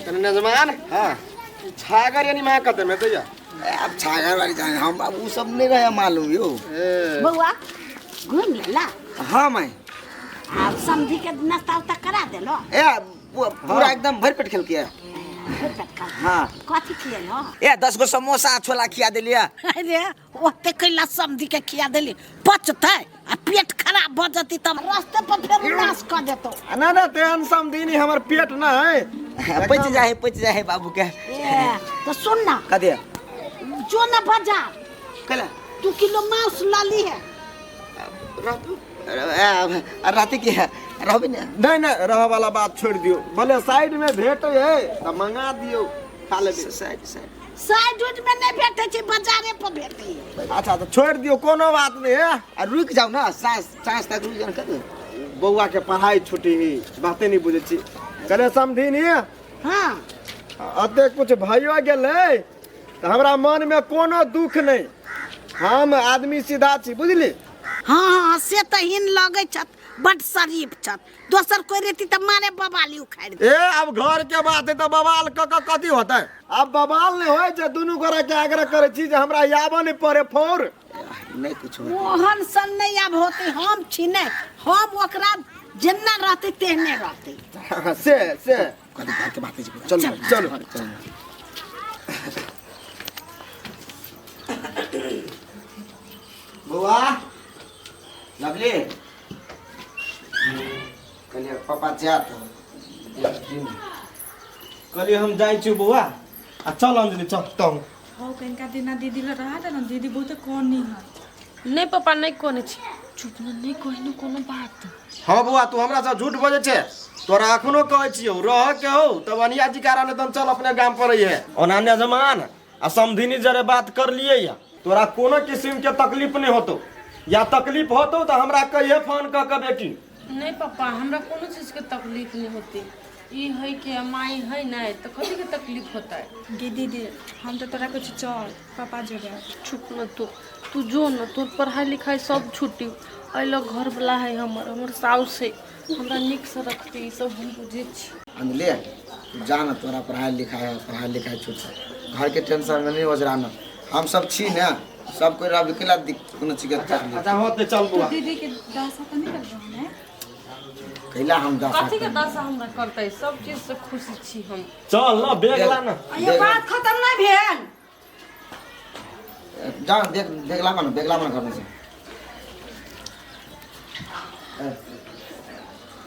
तने जमान हाँ छागर यानी मां कहते में तो या अब छागर वाली जाने हम अब वो सब नहीं रहे मालूम यो बउआ घूम लेला हाँ मैं आप समझी के नाश्ता उस्ता करा देलो पूरा एकदम भर पेट खेल किया हाँ कथी खिलेलो 10 गो समोसा छोला खिया दिलिया अरे ओते कैला समझी के खिया देली पचते आ पेट खराब भ जती त रास्ते पर फिर नाश कर देतो ना ना तेन समदीनी हमर पेट ना है पच जाए बाबू के तो सुन ना कदे जो ना बाजार कला 2 किलो मांस लाली है राती की है रहबे ने नहीं नहीं रह वाला बात छोड़ दियो भले साइड में भेट है त मंगा दियो खा ले साइड में नहीं भेटे छी बाजारे पर भेटे अच्छा तो छोड़ दियो कोनो बात नहीं है रुक जाओ ना सांस तक रुक जाओ कदे बउआ के पढ़ाई छुट्टी ही बातें नहीं बुझे छी करे समझीनी हां अते कुछ भयो गेले त हमरा मन में कोनो दुख नहीं हम आदमी सीधा छी बुझली हाँ से तो हिन लगे छत बड शरीफ छत दोसर कोई रहती त मारे बबाली उखाड़ दे अब घर के बात है तो बवाल कथी होता है अब बवाल नहीं होय जे दुनू गोरा के आग्रह करे छी जे हमरा याबो नहीं पड़े फोर नहीं कुछ मोहन सन नहीं अब होते हम छी नहीं हम ओकरा जन्ना रहते तेहने रहते से कदे बात चलो बुआ लवली कलिए पापा जात कलिए हम जाई छी बुआ आ चल अंजलि चल तंग हो कनका दिना दीदी ल रहा था ना दीदी बहुत कौन नहीं है नहीं पापा नहीं कोने छी चुप न नहीं कहनु कोनो बात हां बुआ तू हमरा से झूठ बोले छे तोरा अखनो कहै छियो रह के हो तब अनिया जी कारण तन चल अपने गांव पर रही है अनान्या जमान आ समधिनी जरे बात कर लिए या तोरा कोनो किस्म के तकलीफ नहीं होतो या तकलीफ होतो तो हमरा कहिए फोन क के बेटी नहीं पापा हमरा कोनो चीज के तकलीफ नहीं होती ई है के माई है ना तो कथी के तकलीफ होता है दीदी हम तो तोरा कुछ चल पापा जो गया चुप न तू जो न तोर पढ़ाई लिखाई सब छुट्टी अइलो घर वाला है हमर साउस है हमरा निक से रखती सब हम बुझे छी अंजलि तू जान तोरा पढ़ाई लिखाई छूट घर के टेंशन में नहीं हो जाना हम सब छी ना सब कोई रब केला कोनो चीज के अच्छा होते चल बुआ दीदी के दासा तो नहीं कर रहा है कैला हम दासा कथी के दशा हमरा करते सब चीज से खुशी छी हम चल ना बेग ला ना ये बात खत्म नहीं भेल जा देख ला ना करने से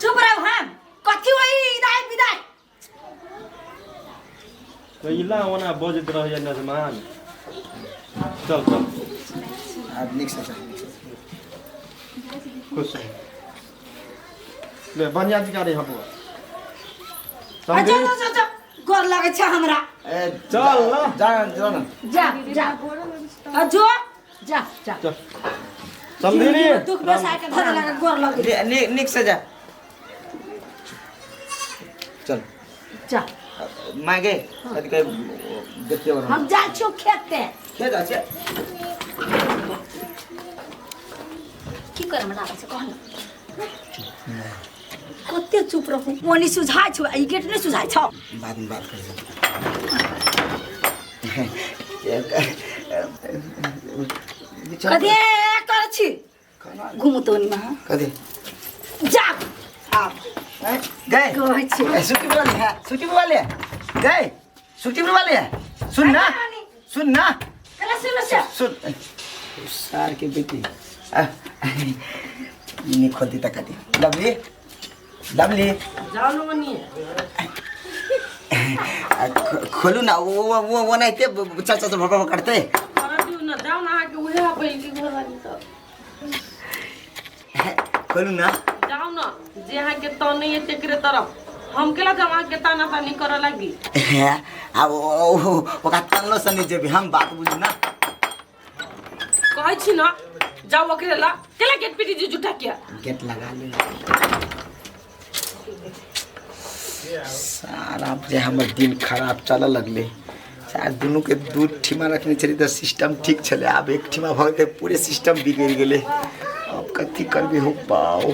चुप रहो हम कथी होई विदाई कैला ओना बजत रह जा नजमान चल आज निक से खुश ले बनिया जी का रे हम अच्छा गोर लगे छ हमरा चल ना जा जा जो जा समझी दुख बसा के घर लगे गोर लगे निक से जा चल जा मांगे कदी के देखियो हम जा छो खेते जा की कर हमरा से कहना कते चुप रहू मोनी सुझाय छ ई गेट नहीं सुझाय छ बाद में बात कर कदे कर छी घुमु तो नि मा कदी जा आ गए कहै छी सुटी वाले गए सुटी वाले सुन ना कला सुन सार के बेटी इन्हें खोलती तक आती लवली जाओ लो मनी खोलू ना वो नहीं थे चल भरभर करते अरे दियो ना जाओ ना आके उहे पहिल के घर वाली तो खोलू ना जाओ ना जे हा के तो नहीं तेकरे तरफ हम केला जमा के ताना तानी करे लगी अब ओका तन्नो सनी जे भी हम बात बुझू ना कहै छी ना जाओ ओकरे ला केला गेट पीटी जी जुटा किया गेट लगा ले सारा जे हमर दिन खराब चल लगले शायद दोनों के दूध ठिमा रखने चली तो सिस्टम ठीक चले अब एक ठिमा भगते पूरे सिस्टम बिगड़ गए अब कथी करबे हो पाओ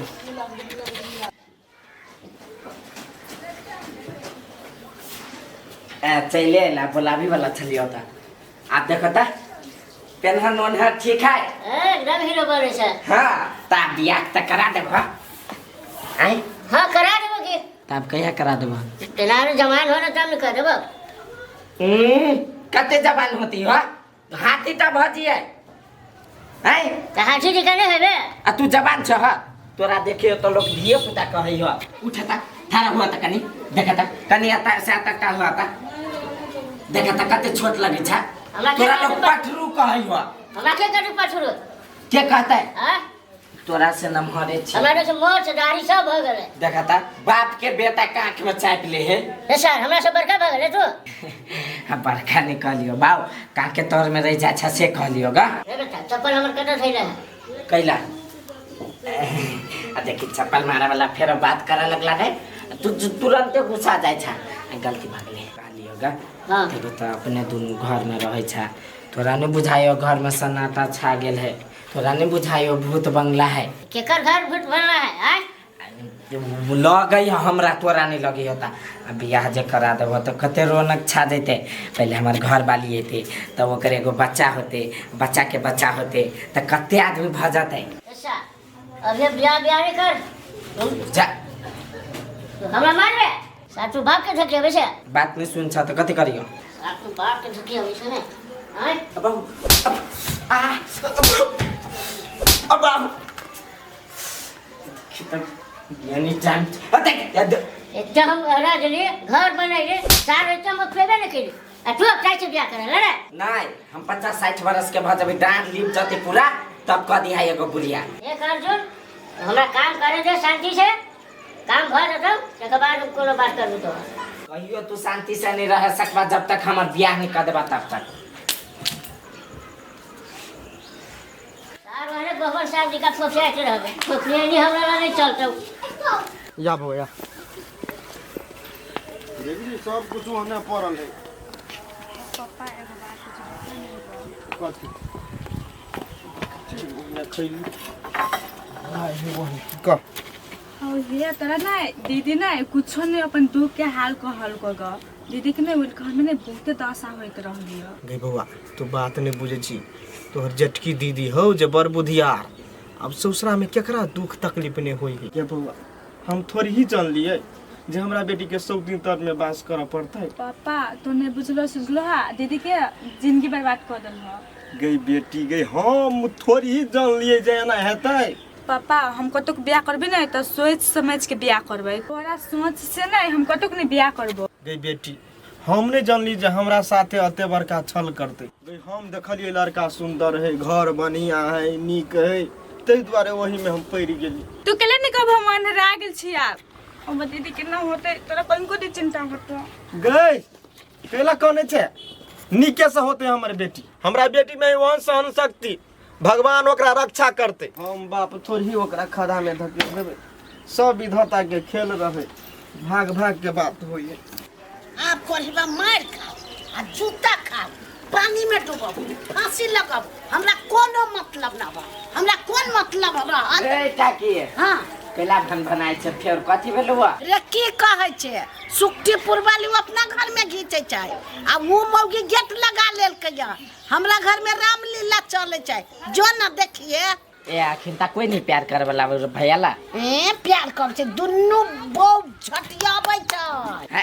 चले ला बोलावी वाला छलियो त आप देखो त पेनहन ओनहर ठीक है एकदम हीरो बने से। हां ता बियाह त करा देबो आई हाँ करा देबो की तब कहिया करा देबो तेनार जमान हो ना तब न कर देबो। कते जबान होती हो हाथी त भजी है हैं त हाथी दिखाने है बे आ तू जबान छ ह तोरा देखियो तो लोग धियो पुता कहै हो उठ त थारा हुआ त कनी देख त कनी आता से आता का हुआ त देख त कते छोट लगे छ तोरा लोग पठरू कहै हो हमरा के कटु पछुरो के कहतै हां तोरा से नमहरे छ हमारे से मोर से दाढ़ी सब हो गेले। देख त बाप के बेटा का आंख में चाप ले है ए सर हमरा से बड़का भ गेले तू बड़का निकलियो बाऊ काके तोर में रह जा छ से कहलियो गा ए बेटा चप्पल हमर कटा थैला कैला आ देखि चप्पल मारा वाला फेर बात करे लगला है तू तुरंत गुस्सा जाय छ गलती भाग ले कहलियो गा हां देखो त अपने दुनु घर में रहै छ तोरा ने बुझायो घर में सन्नाटा छा गेल है तोरा ने बुझायो भूत बंगला है केकर घर भूत बनला है आय लगई हमरा तोरा नहीं लगी होता अब बियाह जे करा देबो तो कते रौनक छा जैते पहले हमार घर वाली हेते तब ओकर एगो बच्चा होते बच्चा के बच्चा होते त कते आदमी भ जाते ऐसा अबे बियाह नहीं कर जा तो हमरा मारबे सातु बाप के धके बेसे बात नहीं सुन छ त कते करियो सातु बाप के धके बेसे ने आय अब आ अब यानी टाइम देख एकदम हम हरा जली घर बनाइले सार एकदम फेबे न केली आ तू अब काहे से बियाह करे रे नहीं हम 50-60 बरस के बाद जब डांट लीप जाते पूरा तब कह दिया एगो बुढ़िया एक अर्जुन हमरा काम करे दे शांति से काम भर जतौ तकर बाद कोनो बात करबो तो कहियो तू शांति से नहीं रह सकबा जब तक हमर बियाह नहीं कर देबा तब तक सार वाले गोबर शादी का फोफिया के रहबे फोफिया नहीं हमरा नहीं चलतौ या भैया देखी सब कुछ होने पड़ल है पापा एगो बात कथी खैली का और ये तरह ना दीदी ना कुछ नहीं अपन दुख के हाल कहल को ग दीदी के ना घर में ना बहुत दशा होइत रहली है गे बउआ तू बात नहीं बुझे छी तोहर जेठकी दीदी हो जे बड़ बुधियार अब ससुरा में केकरा दुख तकलीफ नहीं होई गे बउआ हम थोड़ी ही जान लिए जे हमरा बेटी के 100 दिन तक में वास करे पड़तै पापा तो ने बुझलो सुझलो हा दीदी के जिंदगी बर्बाद कर दल हो गई बेटी गई हम थोड़ी ही जान लिए जे एना हेतै पापा हम कतुक ब्याह करबे ना तो सोच समझ के ब्याह करबे तोरा सोच से ना हम कतुक नहीं ब्याह करबो गई बेटी हम नहीं जानली जे हमरा साथे अते बड़का छल करते गई हम देखलिए लड़का सुंदर है घर बढ़िया है नीक है तै द्वारे वही में हम पड़ गेली तू केले नहीं कब हम अनहरा गेल छी यार अब दीदी के ना होते तोरा कनको दी चिंता होतो गई केला कोने छे नीके से होते हमर बेटी हमरा बेटी में वहन सहन शक्ति भगवान ओकरा रक्षा करते हम बाप थोड़ी ओकरा खड़ा में धके देबे सब विधाता के खेल रहे भाग भाग के बात होइए आप कोरिबा मार खाओ आ जूता खाओ पानी में डूबो फांसी लगाओ हमरा कोनो मतलब ना बा हमरा कोन मतलब हमरा रे टाकी हां केला बनाय छै फेर कथि भेलुआ रे की कहै छै सुक्तिपुर वाली अपना घर में घीचे छै आ वो मौगी गेट लगा लेल के हमरा घर में रामलीला चले छै जो ना देखिए ए आखिर ता कोई नहीं प्यार करे वाला भैया ला ए प्यार कर छै दुन्नु बहुत झटियाबै छै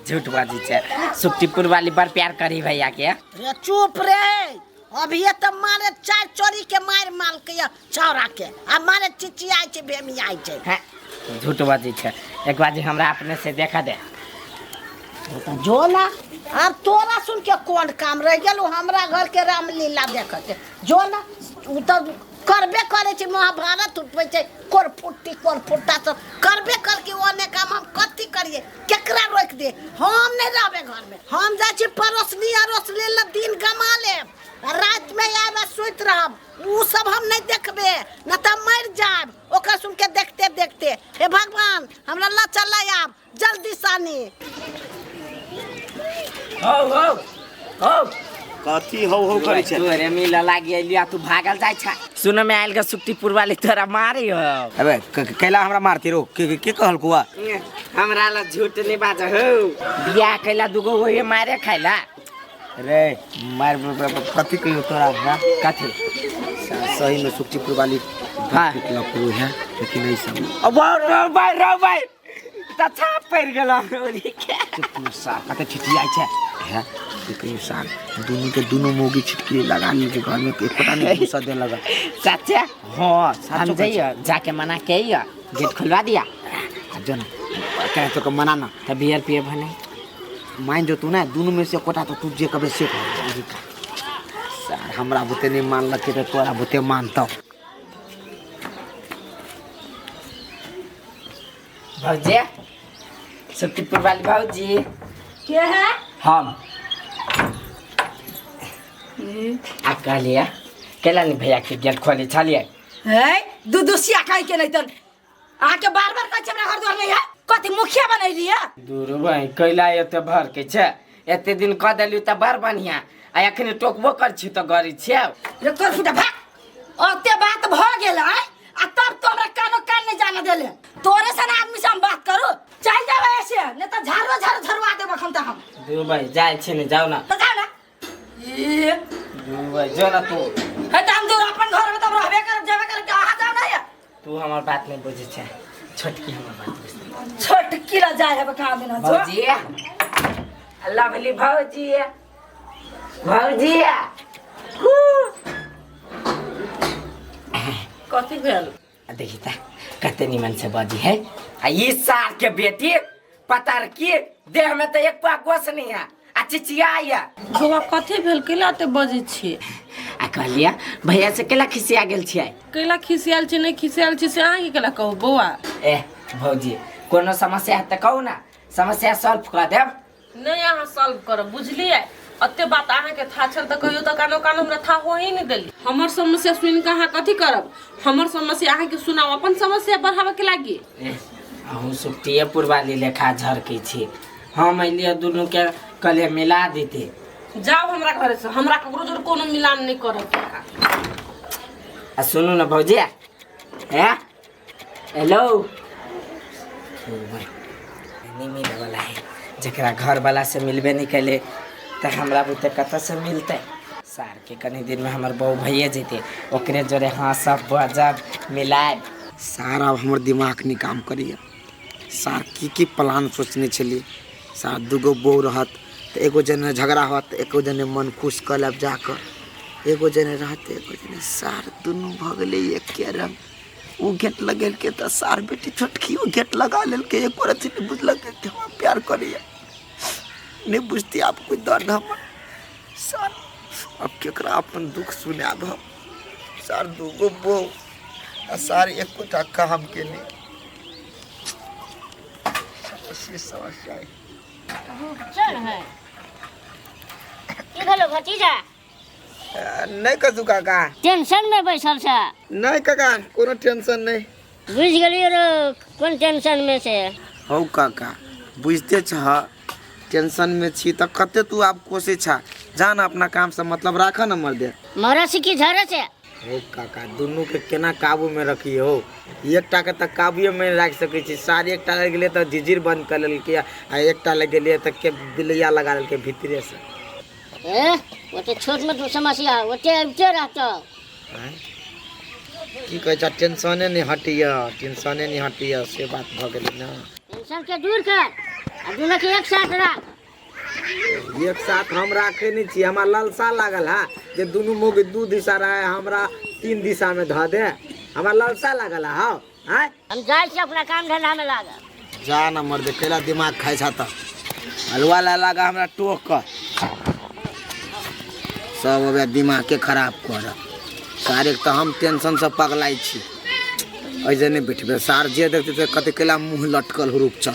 झूठ बाजी छै सुक्तिपुर वाली बार प्यार करी भैया के रे चुप रे अभी ये तो मारे चाय चोरी के मार माल के छौरा के आ मारे चिचियाई छै बेमियाई छै हैं झूठ बाजी छै एक बार हमरा अपने से देखा दे जो ना अब तोरा सुन के कौन काम रह गेलो हमरा घर के रामलीला देखते जो ना उ तो करबे करे छै महाभारत उठबै छै कोरफुट्टा सब करबे कर के ओने काम हम कथी करिए केकरा रोक दे हम नहीं रहबे घर में हम जा छी परोसनी अरोसनी ला दिन गमा लेब रात में आबे सुत रहब उ सब हम नहीं देखबे न त मर जाब ओकर सुन के देखते देखते हे भगवान हमरा ला चला आब जल्दी सानी हो कथी हो करे छै तोरे मिल लागी एलिया तू भागल जाय छ सुन में आयल के सुक्तिपुर वाली तोरा मारी हो। अबे कैला हमरा मारती रो के कहल कुआ हमरा ला झूठ नहीं बाज हो। बियाह कैला दुगो वही मारे खाइला रे मार कथी कहियो तोरा है कथी सही में सुक्तिपुर वाली हाँ। लकड़ू है लेकिन नहीं सब अब रो भाई त छाप पड़ गेला ओली के चुप सा कते ठिठियाई छै है कहियो साल दोनों मोगी छिटकी लगा ली के घर में एक पता नहीं घुसा दे लगा चाचा हां हम जाइए जाके मना के आइए गेट खुलवा दिया जन कहे तो मना ना तब बियर पिए भने मान जो तू ना दोनों में से कोटा तो तू जे कबे से सर हमरा बुते नहीं मान लके तो तोरा बुते मानता भौजी सुक्तिपुर वाली भौजी के है हम आ कहलिए केला नहीं भैया के गेट खोले छलिए है दुदुसिया काहे के नहीं तन आके बार-बार कहै छै हमरा घर द्वार नहीं है कथी मुखिया बनैली है दूर भाई कैला एते भर के छै एते दिन क देलियो त बड़ बढ़िया आ एखने टोकबो कर छी त गरी छै रे तोर फुटा भाग ओते बात भ गेल है आ तब तो हमरा कानो कान नहीं जाने देले तोरे सन आदमी से हम बात करू चल जावे ऐसे नहीं तो झाड़ू झरवा देब हम त हम दूर भाई जाय छी ने जाओ ना तो जा ना ये दूर भाई जो ना तू है त हम दूर अपन घर में त रहबे कर जेबे कर कहां जाओ ना ये तू हमर बात नहीं बुझे छै छोटकी हमर बात बुझे छोटकी ला जाए है कहां देना जो भौजी लवली भौजी भौजी कथी भेल देखी त कते निमन से बाजी है आ ई सार के बेटी पतार की देह में तो एक पा गोस नहीं है आ चिचिया या बौआ कथी भेल केला ते बजै छी आ कहलिया भैया से केला खिसिया गेल छियै केला खिसियाल छी नहीं खिसियाल छी से अहाँ के केला कहू बौआ ए भौजी कोनो समस्या है त कहू ना समस्या सॉल्व कर देब नहीं अहाँ सॉल्व करब बुझलिए अते बात अहाँ के था छल त कहियो त कानो कानो हमरा था हो ही नहीं देली हमर समस्या सुन के अहाँ कथी करब हमर समस्या अहाँ के सुनाओ अपन समस्या बढ़ावे के लागी अहूँ सुक्तिपुर वाली लेखा झरकी छी हम अलिए दुनू के कले मिला देते जाओ हमरा घर से हमरा ककरो जोर कोनो मिलान नहीं करब आ सुनू ना भौजी है हेलो नहीं मिले वाला है जकरा घर वाला से मिलबे नहीं कैले तो हमरा बुते कत से मिलते सार के कनी दिन में हमर बहू भैया जेते ओकरे जोरे हाँ सब बजब मिलाए सारा हमर दिमाग नहीं काम करिए सार की प्लान सोचने छलिए सार दूगो बहू रहत तो एगो जने झगड़ा होत एगो जने मन खुश कर लब जाकर एगो जने रहते एगो जने सार दुनू भ गेलै एके रंग उ गेट लगेल के तो सार बेटी छोटकी उ गेट लगा लेल के एक रति नहीं बुझलक कि हम प्यार करिए नहीं बुझती आप कोई दर्द हम सार अब केकरा अपन दुख सुनाब हम सार दूगो बहू आ सार एको टक्का हम के नहीं समस्या है चल है की भेलो भतीजा नहीं कदू काका टेंशन में बैसल छ नहीं काका कोनो टेंशन नहीं बुझ गेलियो रे कोन टेंशन में से हौ काका बुझते छ टेंशन में छी त कते तू आप कोशिश छ जान अपना काम से मतलब राखा न मर दे मरा से की झरे से हो काका दुनू के केना काबू में रखी हो एकटा के त काबू में रख सकै छी सारी एकटा लग गेले त जिजिर बंद कर लेल के आ एकटा लग गेले त के बिलैया लगा लेल के भीतरे से ए ओते छोट मोट समस्या ओते अबते रहतो की कहै छ टेंशने नहीं हटिया से बात भ गेलै ना टेंशन के दूर कर आ दुनू के एक साथ रख एक साथ हम राखे नहीं छी हमरा लालसा लागल है जे दुनू मोग दू दिशा रहे हमरा तीन दिशा में ध दे हमरा लालसा लागल है हैं हम जाय छी अपना काम धंधा में लागा जा न मर दे केला दिमाग खाइ छ त हलवा ला लगा हमरा टोक कर सब अब दिमाग के खराब कर सारे तो हम टेंशन से पगलाई छी ऐसे नहीं बैठबे सार जे देखते कते केला मुंह लटकल रूप छ